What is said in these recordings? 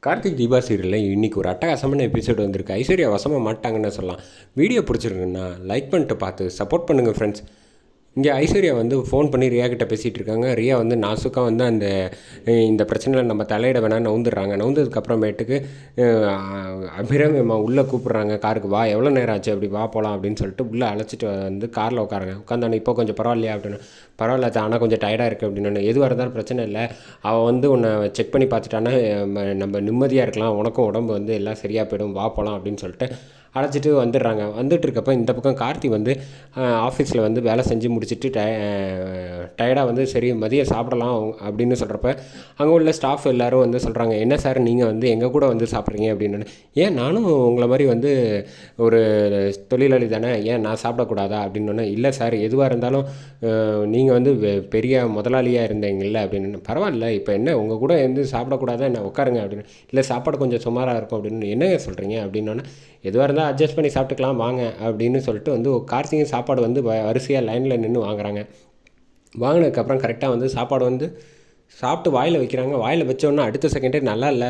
கார்த்திக் தீபா சீரியலில் இன்றைக்கி ஒரு அட்டகாசமான எபிசோடு வந்திருக்கு. ஐஸ்வர்யா வசமாக மாட்டாங்கன்னு சொல்லலாம். வீடியோ பிடிச்சிருக்குன்னா லைக் பண்ணிட்டு பார்த்து சப்போர்ட் பண்ணுங்கள் ஃப்ரெண்ட்ஸ். இங்கே ஐஸ்வர்யா வந்து ஃபோன் பண்ணி ரியா கிட்ட பேசிகிட்டு இருக்காங்க. ரியா வந்து நாசுக்காக வந்து இந்த பிரச்சனையில் நம்ம தலையிட வேணாம்னு நவுந்துடுறாங்க. நவுந்ததுக்கப்புறமேட்டுக்கு அபிராமி அம்மா உள்ளே கூப்பிட்றாங்க காருக்கு. வா, எவ்வளோ நேரம் ஆச்சு, அப்படி வா போகலாம் அப்படின்னு சொல்லிட்டு உள்ளே அழைச்சிட்டு வந்து காரில் உட்காருங்க. உட்காந்தானே இப்போ கொஞ்சம் பரவாயில்லையா அப்படின்னு. பரவாயில்ல, ஆனால் கொஞ்சம் டயர்டாக இருக்குது அப்படின்னு. எதுவாக இருந்தாலும் பிரச்சனை இல்லை, அவள் வந்து உன்னை செக் பண்ணி பார்த்துட்டான்னா நம்ம நிம்மதியாக இருக்கலாம், உனக்கும் உடம்பு வந்து எல்லாம் சரியாக போயிடும், வா போகலாம் அப்படின்னு சொல்லிட்டு அழைச்சிட்டு வந்துடுறாங்க. வந்துட்டு இருக்கப்போ இந்த பக்கம் கார்த்தி வந்து ஆஃபீஸில் வந்து வேலை செஞ்சு முடிச்சுட்டு டயர்டாக வந்து சரி மதியம் சாப்பிடலாம் அப்படின்னு சொல்கிறப்ப அங்கே உள்ள ஸ்டாஃப் எல்லோரும் வந்து சொல்கிறாங்க, என்ன சார் நீங்கள் வந்து எங்கள் கூட வந்து சாப்பிட்றீங்க அப்படின்னு. ஏன் நானும் உங்களை மாதிரி வந்து ஒரு தொழிலாளி தானே, ஏன் நான் சாப்பிடக்கூடாதா அப்படின்னு. இல்லை சார், எதுவாக இருந்தாலும் நீங்கள் வந்து பெரிய முதலாளியாக இருந்தீங்கல்ல அப்படின்னு. பரவாயில்ல, இப்போ என்ன உங்கள் கூட வந்து சாப்பிடக்கூடாதா என்ன, உட்காருங்க அப்படின்னு. இல்லை சாப்பாடு கொஞ்சம் சுமாராக இருக்கும் அப்படின்னு. என்னங்க சொல்கிறீங்க அப்படின்னோன்னே, எதுவாக இருந்தால் அட்ஜஸ்ட் பண்ணி சாப்பிட்டுக்கலாம் வாங்க அப்படின்னு சொல்லிட்டு வந்து கார்த்திகை சாப்பாடு வந்து வரிசையாக லைனில் நின்று வாங்குறாங்க. வாங்கினதுக்கப்புறம் கரெக்டாக வந்து சாப்பாடு வந்து சாப்பிட்டு வாயில் வைக்கிறாங்க. வாயில் வச்சோன்னா அடுத்த செகண்டே நல்லா இல்லை,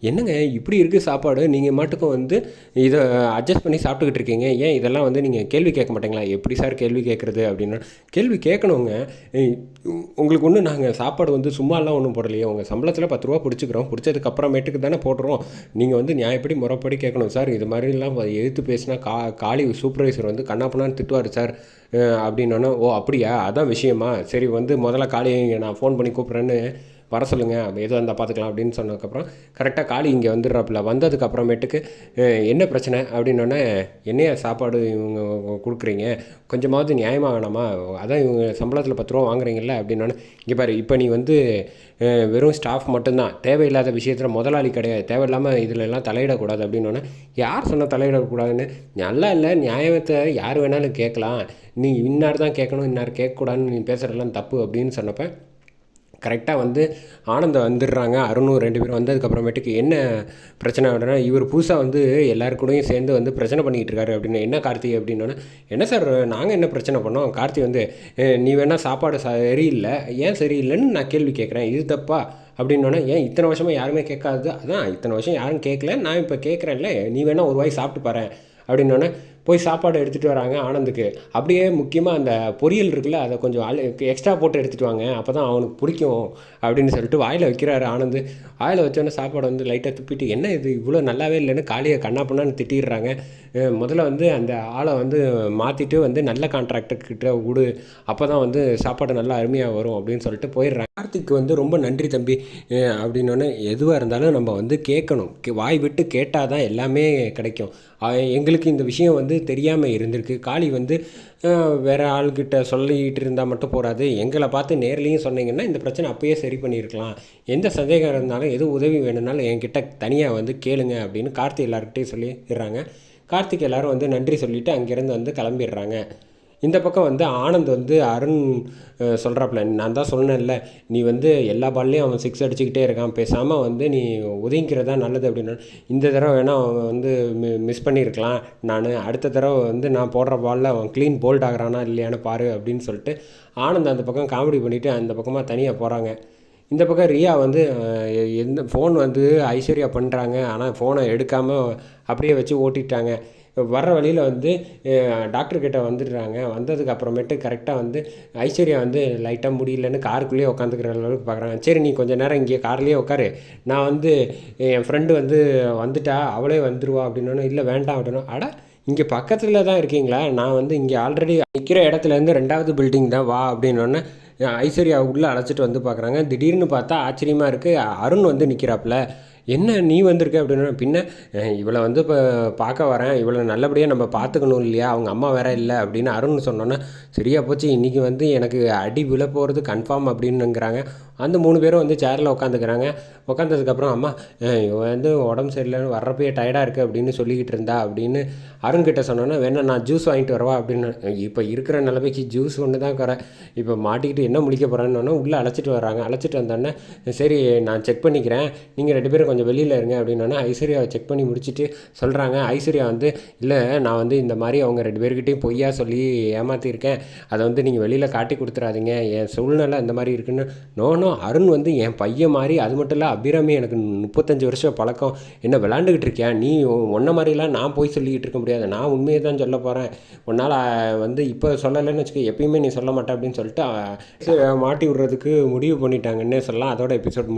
என்னங்க இப்படி இருக்குது சாப்பாடு, நீங்கள் மட்டுக்கும் வந்து இதை அட்ஜஸ்ட் பண்ணி சாப்பிட்டுக்கிட்டு இருக்கீங்க, ஏன் இதெல்லாம் வந்து நீங்கள் கேள்வி கேட்க மாட்டீங்களா? எப்படி சார் கேள்வி கேட்குறது அப்படின்னா, கேள்வி கேட்கணுங்க. உங்களுக்கு ஒன்றும் நாங்கள் சாப்பாடு வந்து சும்மாலாம் ஒன்றும் போடலையே, உங்கள் சம்பளத்தில் 10 ரூபா பிடிச்சிக்கிறோம், பிடிச்சதுக்கப்புறமேட்டுக்கு தானே போடுறோம், நீங்கள் வந்து நியாயப்படி முறைப்படி கேட்கணும் சார். இது மாதிரிலாம் எதிர்த்து பேசினா காளி சூப்பர்வைசர் வந்து கண்ணாப்பண்ணான்னு திட்டுவார் சார் அப்படின்னோன்னா, ஓ அப்படியா, அதான் விஷயமா, சரி வந்து முதல்ல காளியை நான் ஃபோன் பண்ணி கூப்பிட்றேன்னு வர சொல்லுங்கள், எதுவும் இருந்தால் பார்த்துக்கலாம் அப்படின்னு சொன்னதுக்கப்புறம் கரெக்டாக காளி இங்கே வந்துடுறாப்புல. வந்ததுக்கப்புறமேட்டுக்கு என்ன பிரச்சனை அப்படின்னோடனே, என்னையா சாப்பாடு இவங்க கொடுக்குறீங்க, கொஞ்சமாவது நியாயமாக வேணாமா, அதான் இவங்க சம்பளத்தில் 10 ரூபா வாங்குறீங்கல்ல அப்படின்னோடனே, இங்கே பாரு, இப்போ நீ வந்து வெறும் ஸ்டாஃப் மட்டும்தான், தேவையில்லாத விஷயத்தில் முதலாளி கிடையாது, தேவையில்லாமல் இதில் எல்லாம் தலையிடக்கூடாது அப்படின்னோடனே, யார் சொன்னால் தலையிடக்கூடாதுன்னு, நல்லா இல்லை, நியாயத்தை யார் வேணாலும் கேட்கலாம், நீ இன்னார் தான் கேட்கணும், இன்னார் கேட்கக்கூடாதுன்னு நீ பேசுகிறதெல்லாம் தப்பு அப்படின்னு சொன்னப்போ கரெக்டாக வந்து ஆனந்தம் வந்துடுறாங்க. அருணும் 2 பேரும் வந்ததுக்கப்புறமேட்டுக்கு என்ன பிரச்சனை அப்படின்னா, இவர் புதுசாக வந்து எல்லாருக்கூடையும் சேர்ந்து வந்து பிரச்சனை பண்ணிக்கிட்டு இருக்காரு அப்படின்னு. என்ன கார்த்தி அப்படின்னோடனே, என்ன சார் நாங்கள் என்ன பிரச்சனை பண்ணோம்? கார்த்தி வந்து நீ வேணால் சாப்பாடு சரியில்லை, ஏன் சரியில்லைன்னு நான் கேள்வி கேட்குறேன், இது தப்பா அப்படின்னோடனே, ஏன் இத்தனை வருஷமாக யாருமே கேட்காது, அதான் இத்தனை வருஷம் யாரும் கேட்கல, நான் இப்போ கேட்குறேன்ல, நீ வேணால் ஒரு வாய் சாப்பிட்டு பாரு அப்படின்னோடனே போய் சாப்பாடு எடுத்துகிட்டு வராங்க ஆனந்துக்கு. அப்படியே முக்கியமாக அந்த பொரியல் இருக்குல்ல, அதை கொஞ்சம் எக்ஸ்ட்ரா போட்டு எடுத்துகிட்டு வாங்க, அப்போ தான் அவனுக்கு பிடிக்கும் அப்படின்னு சொல்லிட்டு வாயில் வைக்கிறாரு ஆனந்து. வாயில் வச்சோன்னே சாப்பாடு வந்து லைட்டாக துப்பிட்டு, என்ன இது இவ்வளோ நல்லாவே இல்லைன்னு காளியை கண்ணா பண்ணான்னு திட்டிடுறாங்க. முதல்ல வந்து அந்த ஆளை வந்து மாற்றிட்டு வந்து நல்ல கான்ட்ராக்டர்கிட்ட விடு, அப்போ தான் வந்து சாப்பாடு நல்லா அருமையாக வரும் அப்படின்னு சொல்லிட்டு போயிடுறாங்க. கார்த்திக்கு வந்து ரொம்ப நன்றி தம்பி அப்படின்னோடனே, எதுவாக இருந்தாலும் நம்ம வந்து கேட்கணும், வாய் விட்டு கேட்டால் தான் எல்லாமே கிடைக்கும். எங்களுக்கு இந்த விஷயம் வந்து தெரியாமல் இருந்திருக்கு. காளி வந்து வேறு ஆள்கிட்ட சொல்லிகிட்டு இருந்தால் மட்டும் போகாது, எங்களை பார்த்து நேர்லேயும் சொன்னீங்கன்னா இந்த பிரச்சனை அப்போயே சரி பண்ணியிருக்கலாம். எந்த சந்தேகம் இருந்தாலும் எதுவும் உதவி வேணும்னாலும் என்கிட்ட தனியாக வந்து கேளுங்க அப்படின்னு கார்த்திக் எல்லாருக்கிட்டையும் சொல்லிடுறாங்க. கார்த்திக் எல்லோரும் வந்து நன்றி சொல்லிவிட்டு அங்கேருந்து வந்து கிளம்பிடுறாங்க. இந்த பக்கம் வந்து ஆனந்த் வந்து அருண் சொல்கிறாப்புல, நான் தான் சொன்னேன்ல, நீ வந்து எல்லா பால்லையும் அவன் 6 அடிச்சுக்கிட்டே இருக்கான், பேசாமல் வந்து நீ ஒதுங்கிக்கிறதா நல்லது அப்படின்னா, இந்த தடவை வேணால் அவன் வந்து மிஸ் பண்ணியிருக்கலாம், நான் அடுத்த தடவை வந்து நான் போடுற பாலில் அவன் க்ளீன் போல்ட் ஆகிறானா இல்லையான்னு பாரு அப்படின்னு சொல்லிட்டு ஆனந்த் அந்த பக்கம் காமெடி பண்ணிவிட்டு அந்த பக்கமாக தனியாக போகிறாங்க. இந்த பக்கம் ரியா வந்து எந்த ஃபோன் வந்து ஐஸ்வர்யா பண்ணுறாங்க, ஆனால் ஃபோனை எடுக்காமல் அப்படியே வச்சு ஓட்டிட்டாங்க. வர்ற வழியில் வந்து டாக்டர்கிட்ட வந்துடுறாங்க. வந்ததுக்கு அப்புறமேட்டு கரெக்டாக வந்து ஐஸ்வர்யா வந்து லைட்டாக முடியலன்னு காருக்குள்ளேயே உட்காந்துக்கிற அளவுக்கு பார்க்குறாங்க. சரி நீ கொஞ்சம் நேரம் இங்கே கார்லேயே உட்காரு, நான் வந்து என் ஃப்ரெண்டு வந்து வந்துட்டா அவளே வந்துடுவா அப்படின்னோன்னே, இல்லை வேண்டாம் அப்படின்னா, அட இங்கே பக்கத்தில் தான் இருக்கீங்களா, நான் வந்து இங்கே ஆல்ரெடி நிற்கிற இடத்துலேருந்து 2வது பில்டிங் தான் வா அப்படின்னோடனே ஐஸ்வர்யா உள்ளே அழைச்சிட்டு வந்து பார்க்குறாங்க. திடீர்னு பார்த்தா ஆச்சரியமாக இருக்குது, அருண் வந்து நிற்கிறாப்புல. என்ன நீ வந்திருக்க அப்படின்னா, பின்ன இவளை வந்து இப்போ பார்க்க வரேன், இவளை நல்லபடியாக நம்ம பார்த்துக்கணும் இல்லையா, அவங்க அம்மா வேற இல்லை அப்படின்னு அருண் சொன்னோன்னே, சரியா போச்சு, இன்றைக்கி வந்து எனக்கு அடி விழ போகிறது கன்ஃபார்ம் அப்படின்னுங்கிறாங்க. அந்த 3 பேரும் வந்து சேரில் உட்காந்துக்கிறாங்க. உட்காந்ததுக்கப்புறம், அம்மா இவன் வந்து உடம்பு சரியில்லைன்னு வர்றப்பயே டயர்டாக இருக்குது அப்படின்னு சொல்லிக்கிட்டு இருந்தா அப்படின்னு அருண்கிட்ட சொன்னோன்னே, வேணா நான் ஜூஸ் வாங்கிட்டு வரவா அப்படின்னு. இப்போ இருக்கிற நிலைமைக்கு ஜூஸ் ஒன்று தான் குறை, இப்போ மாட்டிக்கிட்டு என்ன முடிக்க போகிறேன்னு உள்ளே அழைச்சிட்டு வர்றாங்க. அழைச்சிட்டு வந்தோடனே, சரி நான் செக் பண்ணிக்கிறேன், நீங்கள் 2 பேரும் கொஞ்சம் வெளியில் இருங்க அப்படின்னோடனே ஐஸ்வர்யாவை செக் பண்ணி முடிச்சுட்டு சொல்கிறாங்க. ஐஸ்வர்யா வந்து, இல்லை நான் வந்து இந்த மாதிரி அவங்க 2 பேர்கிட்டையும் பொய்யா சொல்லி ஏமாற்றிருக்கேன், அதை வந்து நீங்கள் வெளியில் காட்டி கொடுத்துறாதீங்க, என் சூழ்நிலை இந்த மாதிரி இருக்குன்னு. நோ இருந்தாலும் அருண் வந்து என் பையன் மாதிரி. அது மட்டும் இல்லை, அபிராமி எனக்கு 35 வருஷம் பழக்கம். என்ன விளாண்டுக்கிட்டு இருக்கியா நீ? ஒன்றை மாதிரிலாம் நான் போய் சொல்லிக்கிட்டு இருக்க முடியாது, நான் உண்மையை தான் சொல்ல போகிறேன். உன்னால் வந்து இப்போ சொல்லலைன்னு வச்சுக்க, எப்பயுமே நீ சொல்ல மாட்டே அப்படின்னு சொல்லிட்டு மாட்டி விடுறதுக்கு முடிவு பண்ணிட்டாங்கன்னே சொல்லலாம். அதோட எபிசோட்